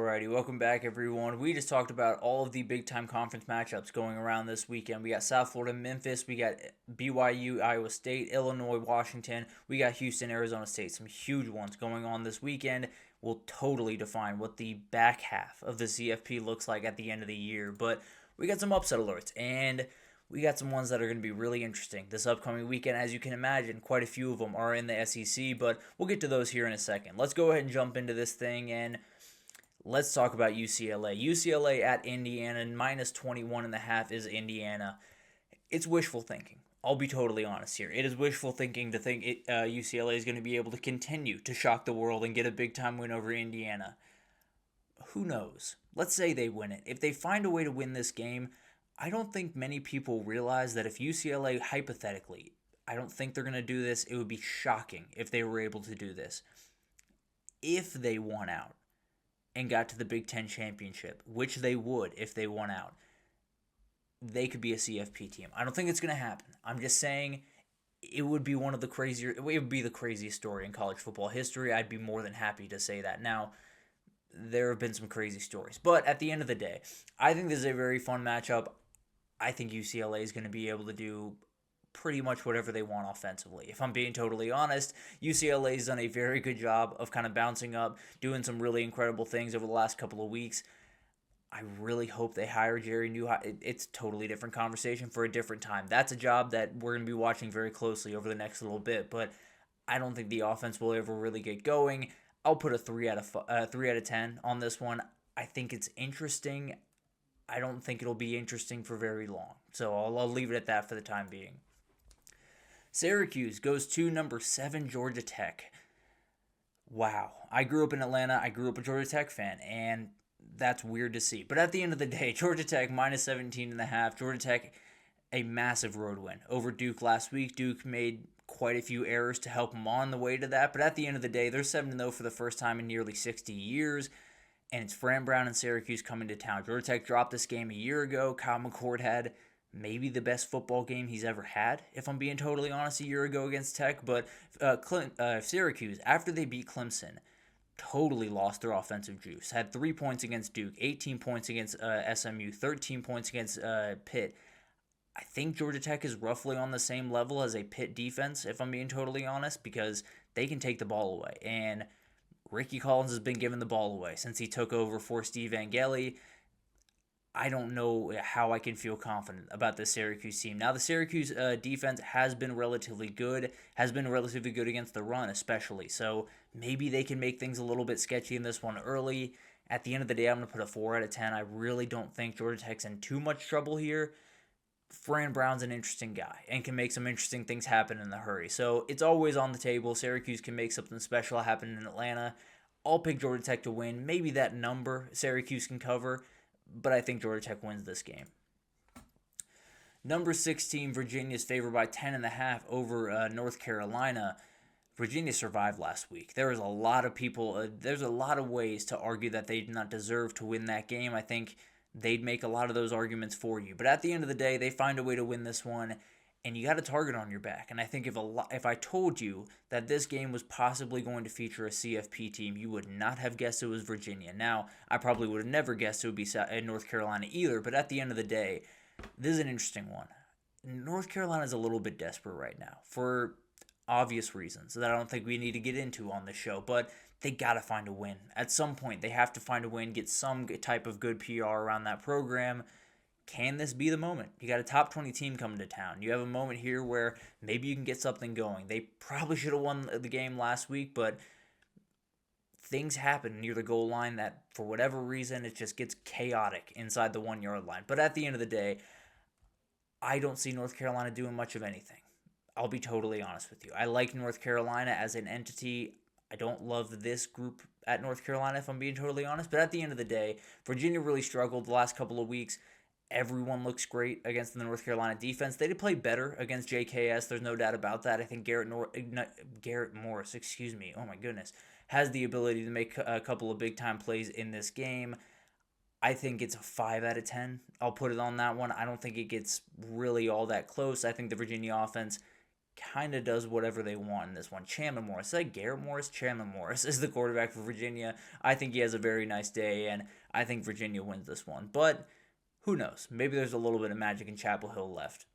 Alrighty, welcome back, everyone. We just talked about all of the big time conference matchups going around this weekend. We got South Florida, Memphis, we got BYU, Iowa State, Illinois, Washington, we got Houston, Arizona State. Some huge ones going on this weekend will totally define what the back half of the CFP looks like at the end of the year. But we got some upset alerts, and we got some ones that are going to be really interesting this upcoming weekend. As you can imagine, quite a few of them are in the SEC, but we'll get to those here in a second. Let's go ahead and jump into this thing, and let's talk about UCLA. UCLA at Indiana, minus 21.5 is Indiana. It's wishful thinking. I'll be totally honest here. It is wishful thinking to think UCLA is going to be able to continue to shock the world and get a big time win over Indiana. Who knows? Let's say they win it. If they find a way to win this game, I don't think many people realize that if UCLA, hypothetically, I don't think they're going to do this. It would be shocking if they were able to do this. If they won out and got to the Big Ten championship, which they would if they won out, they could be a CFP team. I don't think it's going to happen. I'm just saying it would be one of the crazier. It would be the craziest story in college football history. I'd be more than happy to say that. Now, there have been some crazy stories, but at the end of the day, I think this is a very fun matchup. I think UCLA is going to be able to do pretty much whatever they want offensively. If I'm being totally honest, UCLA has done a very good job of kind of bouncing up, doing some really incredible things over the last couple of weeks. I really hope they hire Jerry Newhigh. It's a totally different conversation for a different time. That's a job that we're going to be watching very closely over the next little bit, but I don't think the offense will ever really get going. I'll put a 3 out of 10 on this one. I think it's interesting. I don't think it'll be interesting for very long. So I'll leave it at that for the time being. Syracuse goes to number 7 Georgia Tech. Wow. I grew up in Atlanta. I grew up a Georgia Tech fan, and that's weird to see. But at the end of the day, Georgia Tech minus 17.5. Georgia Tech, a massive road win over Duke last week. Duke made quite a few errors to help them on the way to that. But at the end of the day, they're 7-0 for the first time in nearly 60 years. And it's Fran Brown and Syracuse coming to town. Georgia Tech dropped this game a year ago. Kyle McCord had maybe the best football game he's ever had, if I'm being totally honest, a year ago against Tech. But Syracuse, after they beat Clemson, totally lost their offensive juice. Had 3 points against Duke, 18 points against SMU, 13 points against Pitt. I think Georgia Tech is roughly on the same level as a Pitt defense, if I'm being totally honest, because they can take the ball away. And Ricky Collins has been giving the ball away since he took over for Steve Angeli. I don't know how I can feel confident about the Syracuse team. Now, the Syracuse defense has been relatively good against the run especially. So maybe they can make things a little bit sketchy in this one early. At the end of the day, I'm going to put a 4 out of 10. I really don't think Georgia Tech's in too much trouble here. Fran Brown's an interesting guy and can make some interesting things happen in a hurry. So it's always on the table. Syracuse can make something special happen in Atlanta. I'll pick Georgia Tech to win. Maybe that number Syracuse can cover, but I think Georgia Tech wins this game. Number 16, Virginia is favored by 10.5 over North Carolina. Virginia survived last week. There was a lot of people, there's a lot of ways to argue that they did not deserve to win that game. I think they'd make a lot of those arguments for you. But at the end of the day, they find a way to win this one, and you got a target on your back. And I think if I told you that this game was possibly going to feature a CFP team, you would not have guessed it was Virginia. Now, I probably would have never guessed it would be North Carolina either, but at the end of the day, this is an interesting one. North Carolina is a little bit desperate right now for obvious reasons that I don't think we need to get into on this show, but they got to find a win. At some point, they have to find a win, get some type of good PR around that program. Can this be the moment? You got a top 20 team coming to town. You have a moment here where maybe you can get something going. They probably should have won the game last week, but things happen near the goal line that, for whatever reason, it just gets chaotic inside the 1-yard line. But at the end of the day, I don't see North Carolina doing much of anything. I'll be totally honest with you. I like North Carolina as an entity. I don't love this group at North Carolina, if I'm being totally honest. But at the end of the day, Virginia really struggled the last couple of weeks. Everyone looks great against the North Carolina defense. They did play better against JKS. There's no doubt about that. I think Garrett Morris, oh my goodness, has the ability to make a couple of big-time plays in this game. I think it's a 5 out of 10. I'll put it on that one. I don't think it gets really all that close. I think the Virginia offense kind of does whatever they want in this one. Chandler Morris. Is that Garrett Morris? Chandler Morris is the quarterback for Virginia. I think he has a very nice day, and I think Virginia wins this one. But who knows? Maybe there's a little bit of magic in Chapel Hill left.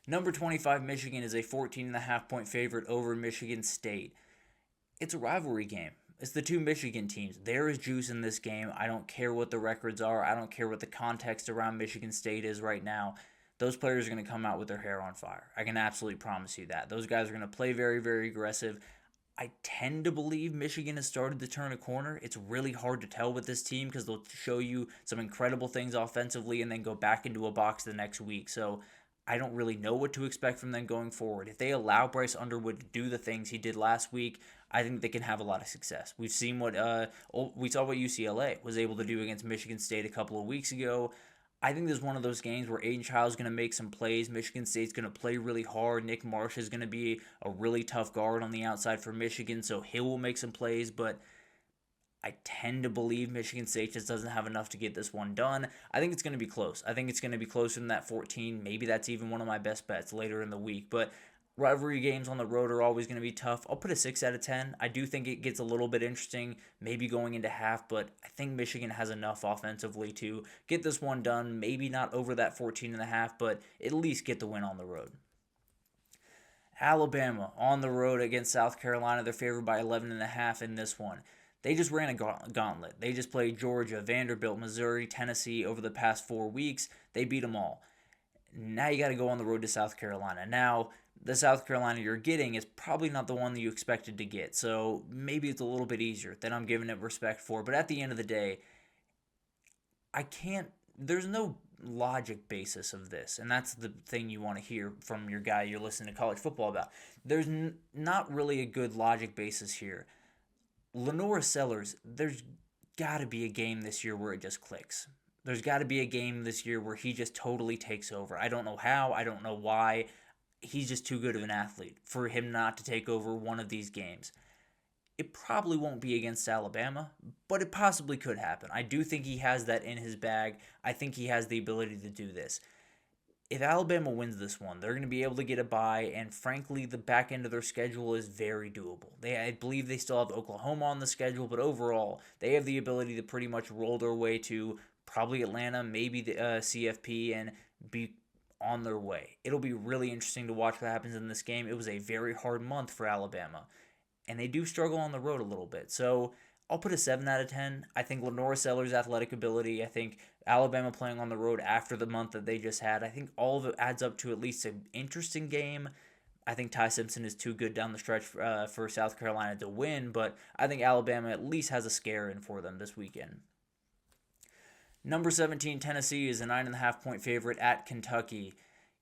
Number 25, Michigan, is a 14.5-point favorite over Michigan State. It's a rivalry game. It's the two Michigan teams. There is juice in this game. I don't care what the records are. I don't care what the context around Michigan State is right now. Those players are going to come out with their hair on fire. I can absolutely promise you that. Those guys are going to play very, very aggressive. I tend to believe Michigan has started to turn a corner. It's really hard to tell with this team because they'll show you some incredible things offensively and then go back into a box the next week. So I don't really know what to expect from them going forward. If they allow Bryce Underwood to do the things he did last week, I think they can have a lot of success. We saw what UCLA was able to do against Michigan State a couple of weeks ago. I think this is one of those games where Aiden Child's going to make some plays. Michigan State's going to play really hard. Nick Marsh is going to be a really tough guard on the outside for Michigan, so he will make some plays, but I tend to believe Michigan State just doesn't have enough to get this one done. I think it's going to be close. I think it's going to be closer than that 14. Maybe that's even one of my best bets later in the week. But rivalry games on the road are always going to be tough. I'll put a 6 out of 10. I do think it gets a little bit interesting, maybe going into half, but I think Michigan has enough offensively to get this one done. Maybe not over that 14.5, but at least get the win on the road. Alabama on the road against South Carolina. They're favored by 11.5 in this one. They just ran a gauntlet. They just played Georgia, Vanderbilt, Missouri, Tennessee over the past 4 weeks. They beat them all. Now you got to go on the road to South Carolina. Now, the South Carolina you're getting is probably not the one that you expected to get. So maybe it's a little bit easier than I'm giving it respect for. But at the end of the day, there's no logic basis of this. And that's the thing you want to hear from your guy you're listening to college football about. There's not really a good logic basis here. Lenora Sellers, there's got to be a game this year where it just clicks. There's got to be a game this year where he just totally takes over. I don't know how. I don't know why. He's just too good of an athlete for him not to take over one of these games. It probably won't be against Alabama, but it possibly could happen. I do think he has that in his bag. I think he has the ability to do this. If Alabama wins this one, they're going to be able to get a bye, and frankly, the back end of their schedule is very doable. I believe they still have Oklahoma on the schedule, but overall, they have the ability to pretty much roll their way to probably Atlanta, maybe the CFP, and be on their way. It'll be really interesting to watch what happens in this game. It was a very hard month for Alabama, and they do struggle on the road a little bit. So I'll put a 7 out of 10. I think Lenora Sellers' athletic ability, I think Alabama playing on the road after the month that they just had, I think all of it adds up to at least an interesting game. I think Ty Simpson is too good down the stretch for South Carolina to win, but I think Alabama at least has a scare in for them this weekend. Number 17, Tennessee, is a 9.5-point favorite at Kentucky.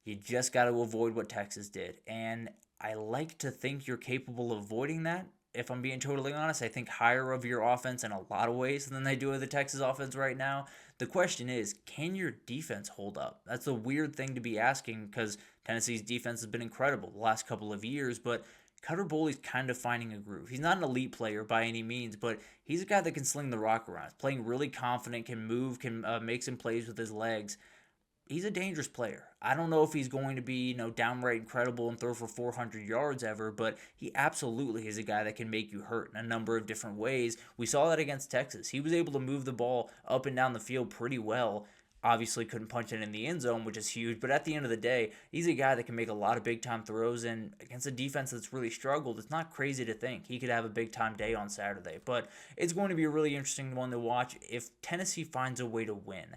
You just got to avoid what Texas did, and I like to think you're capable of avoiding that. If I'm being totally honest, I think higher of your offense in a lot of ways than they do with the Texas offense right now. The question is, can your defense hold up? That's a weird thing to be asking because Tennessee's defense has been incredible the last couple of years, but Cutter Boley's kind of finding a groove. He's not an elite player by any means, but he's a guy that can sling the rock around. He's playing really confident, can move, can make some plays with his legs. He's a dangerous player. I don't know if he's going to be, downright incredible and throw for 400 yards ever, but he absolutely is a guy that can make you hurt in a number of different ways. We saw that against Texas. He was able to move the ball up and down the field pretty well. Obviously couldn't punch it in the end zone, which is huge, but at the end of the day, he's a guy that can make a lot of big-time throws, and against a defense that's really struggled, it's not crazy to think he could have a big-time day on Saturday. But it's going to be a really interesting one to watch. If Tennessee finds a way to win,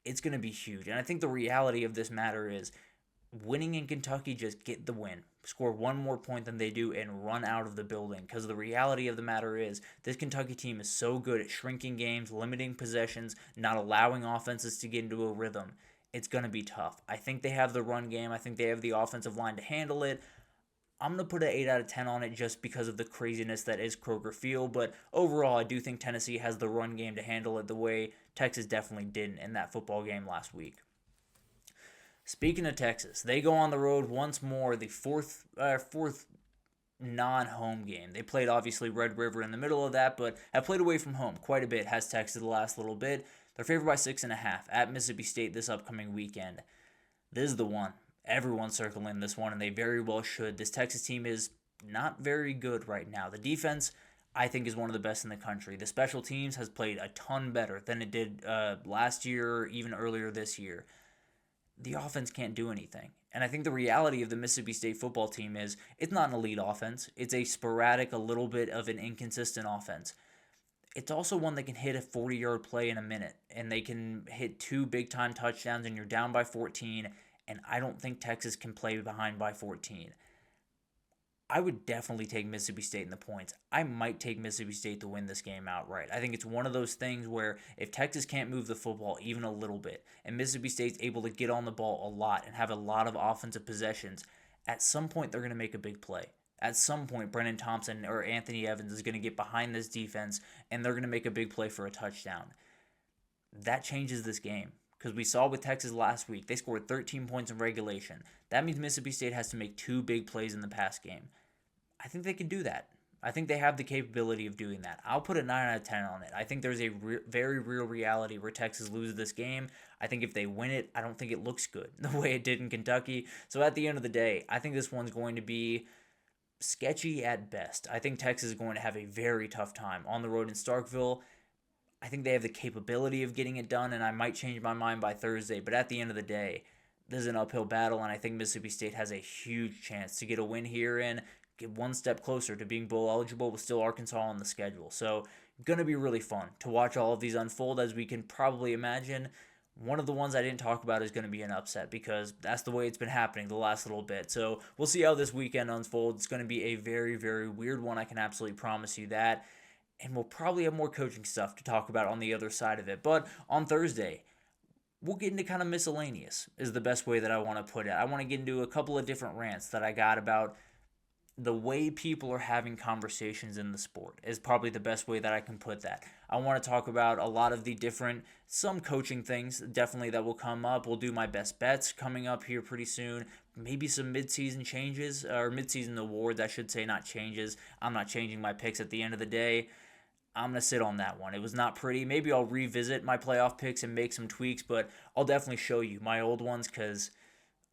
it's going to be huge. And I think the reality of this matter is winning in Kentucky, just get the win. Score one more point than they do and run out of the building. Because the reality of the matter is this Kentucky team is so good at shrinking games, limiting possessions, not allowing offenses to get into a rhythm. It's going to be tough. I think they have the run game. I think they have the offensive line to handle it. I'm going to put an 8 out of 10 on it just because of the craziness that is Kroger Field. But overall, I do think Tennessee has the run game to handle it the way Texas definitely didn't in that football game last week. Speaking of Texas, they go on the road once more, the fourth non-home game. They played, obviously, Red River in the middle of that, but have played away from home quite a bit, has Texas the last little bit. They're favored by 6.5 at Mississippi State this upcoming weekend. This is the one. everyone's circling this one, and they very well should. This Texas team is not very good right now. The defense, I think, is one of the best in the country. The special teams has played a ton better than it did last year or even earlier this year. The offense can't do anything. And I think the reality of the Mississippi State football team is it's not an elite offense. It's a sporadic, a little bit of an inconsistent offense. It's also one that can hit a 40-yard play in a minute, and they can hit 2 big-time touchdowns, and you're down by 14, and I don't think Texas can play behind by 14. I would definitely take Mississippi State in the points. I might take Mississippi State to win this game outright. I think it's one of those things where if Texas can't move the football even a little bit, and Mississippi State's able to get on the ball a lot and have a lot of offensive possessions, at some point they're going to make a big play. At some point, Brennan Thompson or Anthony Evans is going to get behind this defense, and they're going to make a big play for a touchdown. That changes this game. Because we saw with Texas last week, they scored 13 points in regulation. That means Mississippi State has to make 2 big plays in the pass game. I think they can do that. I think they have the capability of doing that. I'll put a 9 out of 10 on it. I think there's a very real reality where Texas loses this game. I think if they win it, I don't think it looks good the way it did in Kentucky. So at the end of the day, I think this one's going to be sketchy at best. I think Texas is going to have a very tough time on the road in Starkville. I think they have the capability of getting it done, and I might change my mind by Thursday. But at the end of the day, this is an uphill battle, and I think Mississippi State has a huge chance to get a win here and get one step closer to being bowl eligible with still Arkansas on the schedule. So going to be really fun to watch all of these unfold. As we can probably imagine, one of the ones I didn't talk about is going to be an upset because that's the way it's been happening the last little bit. So we'll see how this weekend unfolds. It's going to be a very, very weird one. I can absolutely promise you that. And we'll probably have more coaching stuff to talk about on the other side of it. But on Thursday, we'll get into kind of miscellaneous is the best way that I want to put it. I want to get into a couple of different rants that I got about the way people are having conversations in the sport is probably the best way that I can put that. I want to talk about a lot of the different, some coaching things definitely that will come up. We'll do my best bets coming up here pretty soon. Maybe some midseason changes, or midseason awards, I should say, not changes. I'm not changing my picks at the end of the day. I'm going to sit on that one. It was not pretty. Maybe I'll revisit my playoff picks and make some tweaks, but I'll definitely show you my old ones because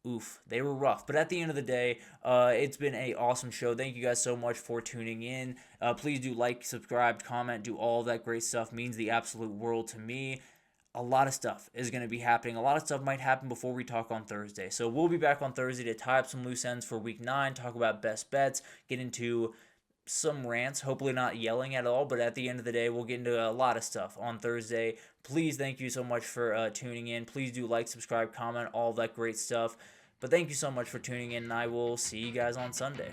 oof, they were rough. But at the end of the day, it's been an awesome show. Thank you guys so much for tuning in. Please do like, subscribe, comment, do all of that great stuff. It means the absolute world to me. A lot of stuff is going to be happening. A lot of stuff might happen before we talk on Thursday. So we'll be back on Thursday to tie up some loose ends for week 9, talk about best bets, get into some rants, hopefully not yelling at all, but at the end of the day, we'll get into a lot of stuff on Thursday. Please, thank you so much for tuning in. Please do like, subscribe, comment, all that great stuff. But thank you so much for tuning in, and I will see you guys on Sunday.